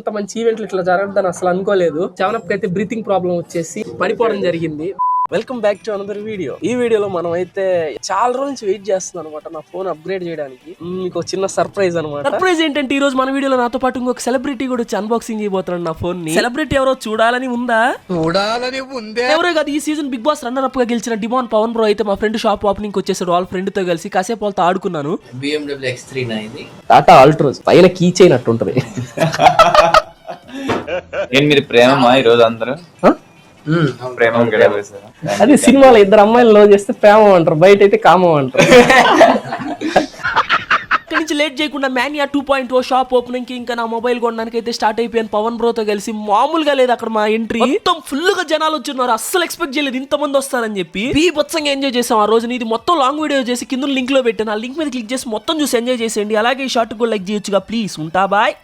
అంత మంచి ఈవెంట్లు ఇట్లా జరగదని అసలు అనుకోలేదు. సెవెనప్ అయితే బ్రీతింగ్ ప్రాబ్లం వచ్చేసి పడిపోవడం జరిగింది. Welcome back to another video. ఈ వీడియోలో మనం అయితే చాలా రోజుల నుంచి వెయిట్ చేస్తున్నాం అనమాట నా ఫోన్ అప్గ్రేడ్ చేయడానికి. మీకు ఒక చిన్న సర్ప్రైజ్ అనమాట. సర్ప్రైజ్ ఏంటంటే ఈ రోజు మన వీడియోలో నాతో పాటు ఇంకొక సెలబ్రిటీ కూడా వచ్చి అన్బాక్సింగ్ చేయబోతున్నాడు నా ఫోన్ ని. సెలబ్రిటీ ఎవరో చూడాలని ఉందా? ఎవరో కాదు, ఈ season Bigg Boss runner up గా గెలిచిన డిమాన్ పవన్ బ్రో అయితే మా ఫ్రెండ్ షాప్ ఓపెనింగ్ వచ్చేసాడు. వాళ్ళ ఫ్రెండ్ తో కలిసి కాసేపు వాళ్ళతో ఆడుకున్నాను. BMW X3 ఇది టాటా ఆల్ట్రోస్ పైన కీ చైన్ అట్టుంటది. మీరు ప్రేమ ఈ రోజు అందరూ ప్రేమ అది సినిమాలో ఇద్దరు అమ్మాయిలు లవ్ చేస్తే ప్రేమ అంటారు, బయట అయితే కామం అంటారు. ఇక్కడి నుంచి లేట్ చేయకుండా మ్యానియా 2.0 షాప్ ఓపెనింగ్ కి ఇంకా నా మొబైల్ కొనడానికి అయితే స్టార్ట్ అయిపోయాను. పవన్ బ్రోతో కలిసి మామూలుగా లేదు అక్కడ మా ఎంట్రీ. మొత్తం ఫుల్ గా జనాలు వచ్చున్నారు. అస్సలు ఎక్స్పెక్ట్ చేయలేదు ఇంతమంది వస్తారని చెప్పి. బీభత్సంగా ఎంజాయ్ చేసాం ఆ రోజు. ఇది మొత్తం లాంగ్ వీడియో చేసి కింద లింక్ లో పెట్టాను. ఆ లింక్ మీద క్లిక్ చేసి మొత్తం చూసి ఎంజాయ్ చేసేయండి. అలాగే ఈ షార్ట్ కూడా లైక్ చేయొచ్చుగా ప్లీజ్. ఉంటా బాయ్.